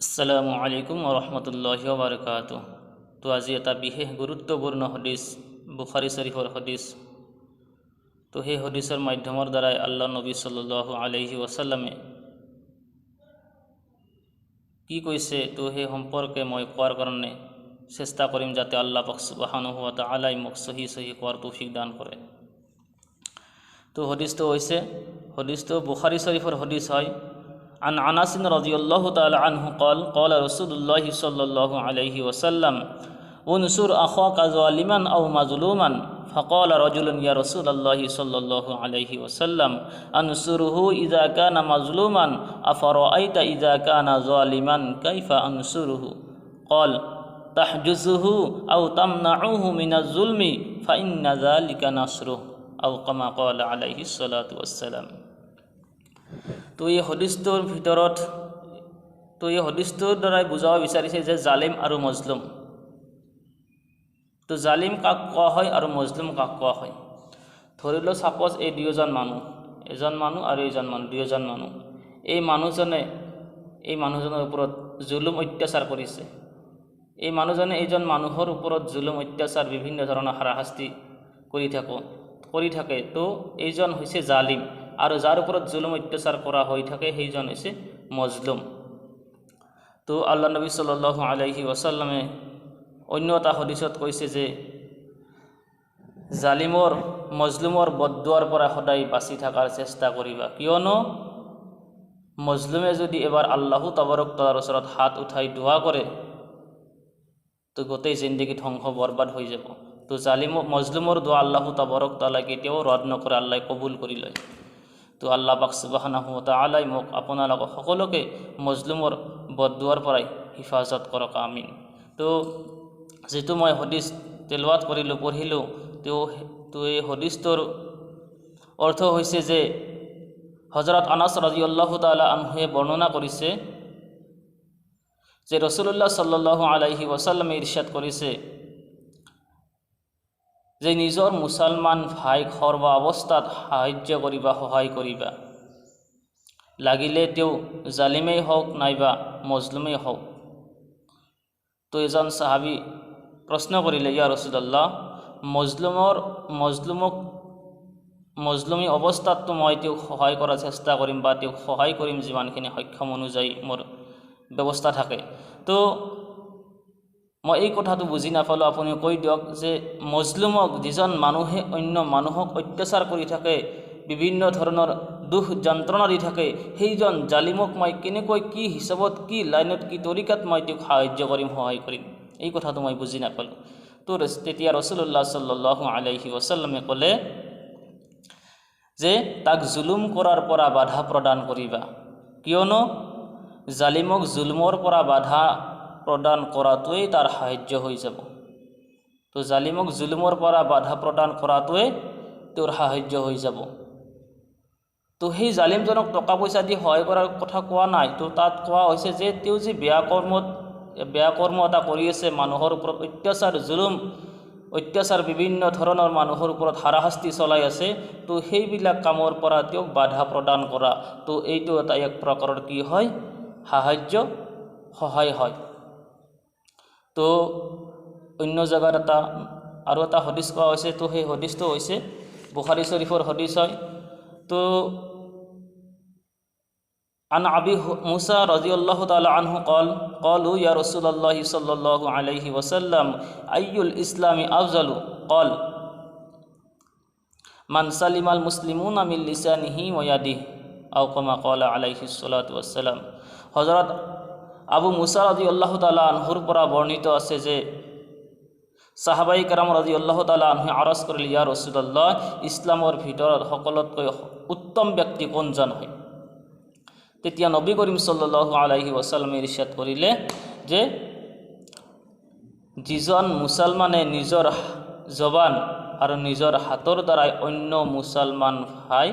আসসালামু আলাইকুম ওৰহমতুল্লাহি ওবাৰকাতুহ। তো আজি এটা বিশেষ গুৰুত্বপূৰ্ণ হদিছ বুখাৰী শৰীফৰ হদিছ। তো সেই হদিছৰ মাধ্যমৰ দ্বাৰাই আল্লাহ নবী সাল্লাল্লাহু আলাইহি ওয়াসাল্লামে কি কৈছে তো সেই সম্পৰ্কে মই কোৱাৰ কাৰণে চেষ্টা কৰিম, যাতে আল্লাহ পাক সুবহানাহু ওয়া তাআলাই মোক সহি কোৱাৰ তৌফিক দান কৰে। তো হদিছটো বুখাৰী শৰীফৰ হদিছ হয়। عن أنس رضي الله تعالى عنه قال قال رسول الله صلى الله عليه وسلم انصر أخاك ظالما أو مظلوما فقال رجل يا رسول الله صلى الله عليه وسلم أنصره إذا كان مظلوما أفرأيت إذا كان ظالما كيف أنصره قال تحجزه أو تمنعه من الظلم فإن ذلك نصره أو كما قال عليه الصلاة والسلام। তো এই হদিছটোৰ দ্বাৰাই বুজাব বিচাৰিছে যে জালিম আৰু মজলুম। তো জালিম কাক কোৱা হয় আৰু মজলুম কাক কোৱা হয়। ধৰি লওক সাপোজ এই দুয়োজন মানুহ, এজন মানুহ আৰু এজন মানুহ, দুয়োজন মানুহ। এই মানুহজনৰ ওপৰত জুলুম অত্যাচাৰ কৰিছে। এই মানুহজনে এইজন মানুহৰ ওপৰত জুলুম অত্যাচাৰ বিভিন্ন ধৰণৰ হাৰাশাস্তি কৰি থাকে। তো এইজন হৈছে জালিম, আৰু যাৰ ওপৰত জুলুম অত্যাচাৰ কৰা হৈ থাকে সেইজন হৈছে মজলুম। তো আল্লাহ নবী সাল্লাল্লাহু আলাইহি ওয়াসাল্লামে অন্য এটা হদিছত কৈছে যে মজলুমৰ বদদুৱাৰ পৰা সদায় বাচি থকাৰ চেষ্টা কৰিবা, কিয়নো মজলুমে যদি এবাৰ আল্লাহ তাবাৰক তাআলাৰ ওচৰত হাত উঠাই দোৱা কৰে তো গোটেই জিন্দগী ধ্বংস বৰবাদ হৈ যাব। তো মজলুমৰ দোৱা আল্লাহ তাবাৰক তাআলা কেতিয়াও ৰদ নকৰে, আল্লাহ কবুল কৰি লয়। তো আল্লাহ পাক সুবহানাহু ওয়া তাআলাই মোক আপোনালোক সকলোকে মজলুমৰ বদদুৱাৰ পৰাই হিফাজত কৰক, আমিন। তো যেটো মই হদিছ তেলাৱাত পঢ়িলোঁ তো এই হদিছটোৰ অৰ্থ হৈছে যে হযৰত আনাস ৰাদিয়াল্লাহু তাআলা আনহুৱে বৰ্ণনা কৰিছে যে ৰাসূলুল্লাহ সাল্লাল্লাহু আলাইহি ওয়াসাল্লামে ইৰশাদ কৰিছে যে নিজৰ মুছলমান ভাইক সৰ্ব অৱস্থাত সাহায্য কৰিবা, সহায় কৰিবা, লাগিলে তেওঁ জালিমেই হওক নাইবা মজলুমেই হওক। তো এজন সাহাবী প্ৰশ্ন কৰিলে, ইয়া ৰাসূলুল্লাহ, মজলুমী অৱস্থাততো মই তেওঁক সহায় কৰাৰ চেষ্টা কৰিম বা তেওঁক সহায় কৰিম যিমানখিনি সক্ষম অনুযায়ী মোৰ ব্যৱস্থা থাকে। তো মই এই কথাটো বুজি নাপালোঁ, আপুনি কৈ দিয়ক যে মজলুমক, যিজন মানুহে অন্য মানুহক অত্যাচাৰ কৰি থাকে, বিভিন্ন ধৰণৰ দুখ যন্ত্ৰণা দি থাকে, সেইজন জালিমক মই কেনেকৈ, কি হিচাপত, কি লাইনত, কি তৰিকাত মই তেওঁক সাহায্য কৰিম, সহায় কৰিম, এই কথাটো মই বুজি নাপালোঁ। তো তেতিয়া ৰাসূলুল্লাহ সাল্লাল্লাহু আলাইহি ওয়াসাল্লামে ক'লে যে তাক জুলুম কৰাৰ পৰা বাধা প্ৰদান কৰিবা, কিয়নো জালিমক জুলুমৰ পৰা বাধা প্ৰদান কৰাটোৱেই তাৰ সাহায্য হৈ যাব। তো জালিমক জুলুমৰ পৰা বাধা প্ৰদান কৰাটোৱে তেওঁৰ সাহায্য হৈ যাব। তো সেই জালিমজনক টকা পইচা দি সহায় কৰাৰ কথা কোৱা নাই, তো তাত কোৱা হৈছে যে তেওঁ যে বেয়া কৰ্ম এটা কৰি আছে, মানুহৰ ওপৰত অত্যাচাৰ বিভিন্ন ধৰণৰ মানুহৰ ওপৰত হাৰাশাস্তি চলাই আছে, তো সেইবিলাক কামৰ পৰা তেওঁক বাধা প্ৰদান কৰা। তো এইটো এটা এক প্ৰকাৰৰ কি হয়, সাহায্য, সহায় হয়। তো অন্য জায়গাত আৰু এটা হদিছ কোৱা হৈছে, তো সেই হদিছটো হৈছে বুখাৰী শৰীফৰ হদিছ হয়। তো আন আবি মুসা রাদিয়াল্লাহু তাআলা আনহু قالوا يا رسول الله صلى الله عليه وسلم أي الإسلام أفضل قال من سلم المسلمون من لسانه ويده أو كما قال عليه الصلاة والسلام। হযরত আবু মুসা রাদিয়াল্লাহু তাআলা আনহুর পৰা বৰ্ণিত আছে যে সাহাবাই کرام ৰাদিয়াল্লাহু তাআলা আনহু আৰজ কৰিলে, ইয়া ৰাসূলুল্লাহ, ইছলামৰ ভিতৰত সকলোতকৈ উত্তম ব্যক্তি কোনজন হয়? তেতিয়া নবী কৰিম সাল্লাল্লাহু আলাইহি ওয়াসাল্লামে ইৰশাদ কৰিলে যে যিজন মুছলমানে নিজৰ জবান আৰু নিজৰ হাতৰ দ্বাৰাই অন্য মুছলমান ভাই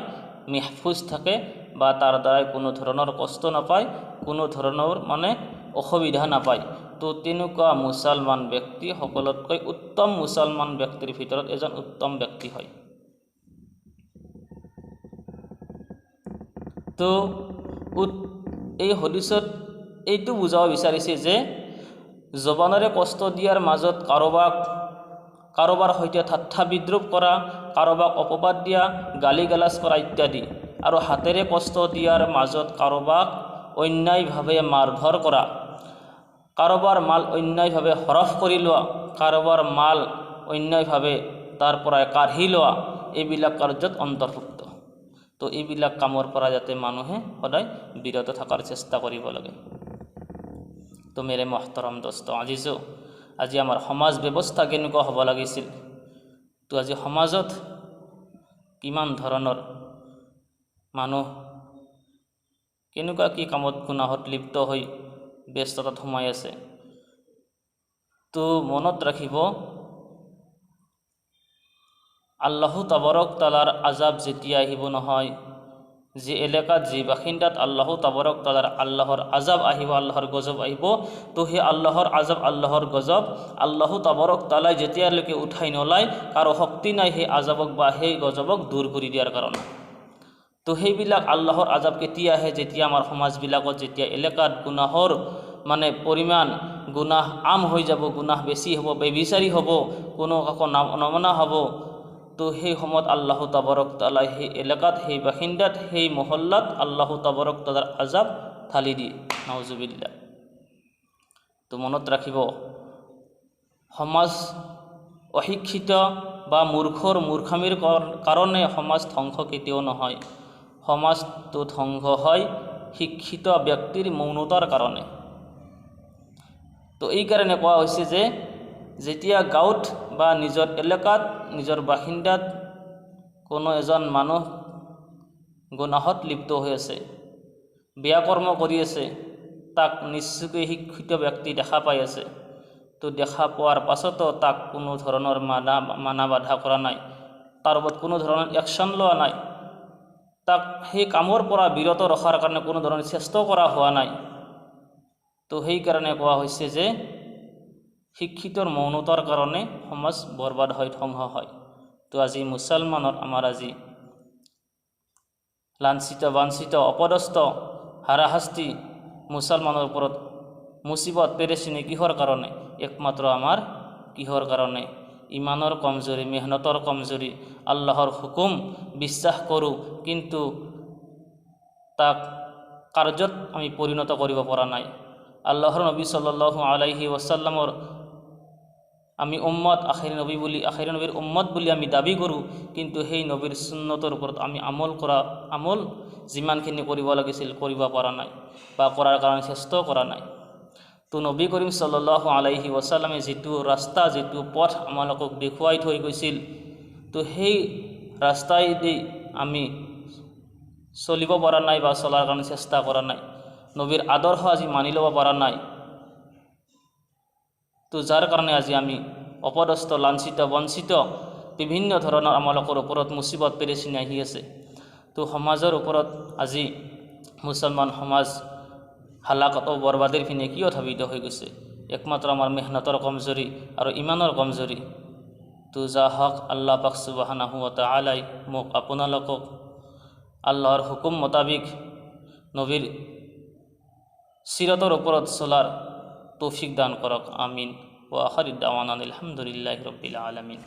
মাহফুজ থাকে বা তাৰ দ্বাৰাই কোনো ধৰণৰ কষ্ট নাপায়, কোনো ধৰণৰ অসুবিধা নাপায়, তো তেনেকুৱা মুছলমান ব্যক্তি সকলোতকৈ উত্তম মুছলমান ব্যক্তিৰ ভিতৰত এজন উত্তম ব্যক্তি হয়। তো এই হদিছত এইটো বুজাব বিচাৰিছে যে জবানেৰে কষ্ট দিয়াৰ মাজত কাৰোবাৰ সৈতে ঠাট্টা বিদ্ৰূপ কৰা, কাৰোবাক অপবাদ দিয়া, গালি গালাজ কৰা ইত্যাদি, আৰু হাতেৰে কষ্ট দিয়াৰ মাজত কাৰোবাক অন্যায়ভাৱে মাৰধৰ কৰা, কাৰোবাৰ মাল অন্যায়ভাৱে হৰফ কৰি লোৱা, কাৰোবাৰ মাল অন্যায়ভাৱে তাৰ পৰাই কাঢ়ি লোৱা, এইবিলাক কাৰ্যত অন্তৰ্ভুক্ত। তো এইবিলাক কামৰ পৰা যাতে মানুহে সদায় বিৰত থকাৰ চেষ্টা কৰিব লাগে। তো মেৰে মহতৰম দোস্ত আজি আমাৰ সমাজ ব্যৱস্থা কেনেকুৱা হ'ব লাগিছিল। তো আজি সমাজত কিমান ধৰণৰ মানুহ কেনেকুৱা কি কামত গুনাহত লিপ্ত হৈ ব্যস্ততাত সোমাই আছে। তো মনত ৰাখিব, আল্লাহ তাবাৰক তাআলাৰ আজাব যেতিয়া আহিব নহয়, যে এলেকাত যি বাসিন্দাত আল্লাহ তাবাৰক তাআলাৰ আল্লাহৰ আজাব আহিব, আল্লাহৰ গজব আহিব, তো সেই আল্লাহৰ আজাব, আল্লাহৰ গজব আল্লাহ তাবাৰক তাআলাই যেতিয়ালৈকে উঠাই নলয়, কাৰো শক্তি নাই সেই আজাবক বা সেই গজবক দূৰ কৰি দিয়াৰ কাৰণে। তো সেইবিলাক আল্লাহৰ আজাব কেতিয়া আহে, যেতিয়া আমাৰ সমাজবিলাকত, যেতিয়া এলেকাত গুনাহৰ পৰিমাণ, গুনাহ আম হৈ যাব, গুনাহ বেছি হ'ব, বেবিচাৰি হ'ব, কোনো কাকো নমনা হ'ব। তো সেই সময়ত আল্লাহ তাবাৰক তাআলাই সেই এলেকাত, সেই বাসিন্দাত, সেই মহল্লাত আল্লাহ তাবাৰক তাআলাৰ আজাব ঢালি দিয়ে, নাউজুবিল্লাহ। তো মনত ৰাখিব, সমাজ অশিক্ষিত বা মূৰ্খামিৰ কাৰণে সমাজ ধ্বংস কেতিয়াও নহয়। সমাজটো ধ্বংস হয় শিক্ষিত ব্যক্তিৰ মৌনতাৰ কাৰণে। তো এই কাৰণে কোৱা হৈছে যে যেতিয়া গাঁৱত বা নিজৰ এলেকাত, নিজৰ বাসিন্দাত কোনো এজন মানুহ গুনাহত লিপ্ত হৈ আছে, বেয়া কৰ্ম কৰি আছে, তাক নিশ্চয়কৈ শিক্ষিত ব্যক্তি দেখা পাই আছে। তো দেখা পোৱাৰ পাছতো তাক কোনো ধৰণৰ মানা বাধা কৰা নাই, তাৰ ওপৰত কোনো ধৰণৰ একশ্যন লোৱা নাই, তাক সেই কামৰ পৰা বিৰত ৰখাৰ কাৰণে কোনো ধৰণৰ চেষ্টা কৰা হোৱা নাই। তো সেইকাৰণে কোৱা হৈছে যে শিক্ষিতৰ মৌনতাৰ কাৰণে সমাজ বৰবাদ হয়, ধ্বংস হয়। তো আজি মুছলমানৰ আমাৰ আজি লাঞ্ছিত, বাঞ্ছিত, অপদস্থ, হাৰাশাস্তি, মুছলমানৰ ওপৰত মুচিবত, পেৰেচিনি কিহৰ কাৰণে? একমাত্ৰ আমাৰ কিহৰ কাৰণে? ইমানৰ কমজোৰি, মেহনতৰ কমজোৰি। আল্লাহৰ হুকুম বিশ্বাস কৰোঁ, কিন্তু তাক কাৰ্যত আমি পৰিণত কৰিব পৰা নাই। আল্লাহৰ নবী সাল্লাল্লাহু আলাইহি ওয়াসাল্লামৰ আমি উম্মত, আখিৰ নবীৰ উম্মত বুলি আমি দাবী কৰোঁ, কিন্তু সেই নবীৰ সুন্নতৰ ওপৰত আমি আমল যিমানখিনি কৰিব লাগিছিল কৰিব পৰা নাই, বা কৰাৰ কাৰণে চেষ্টাও কৰা নাই। তো নবী কৰিম সাল্লাল্লাহু আলাইহি ওয়াসাল্লামে যিটো ৰাস্তা, যিটো পথ আমালোকক দেখুৱাই থৈ গৈছিল, তো সেই ৰাস্তাইদি আমি চলিব পৰা নাই বা চলাৰ কাৰণে চেষ্টা কৰা নাই। নবীৰ আদৰ্শ আজি মানি ল'ব পৰা নাই। তো যাৰ কাৰণে আজি আমি অপদস্থ, লাঞ্ছিত, বঞ্চিত, বিভিন্ন ধৰণৰ আমালোকৰ ওপৰত মুচিবত, পেৰেচিনি আহি আছে। তো সমাজৰ ওপৰত আজি মুছলমান সমাজ হালাকত ও বৰবাদীৰ পিনে কিয় ধাবিত হৈ গৈছে? একমাত্ৰ আমাৰ মেহনতৰ কমজোৰি আৰু ইমানৰ কমজোৰি। তো যা হক, আল্লাহ পাক সুবহানাহু ওয়া তাআলাই মোক আপোনালোকক আল্লাহৰ হুকুম মোতাবিক নবীৰ সিৰতৰ ওপৰত চলাৰ তৌফিক দান কৰক, আমিন। ওয়া আখিৰ দাৱানা আলহামদুলিল্লাহি ৰাব্বিল আলামিন।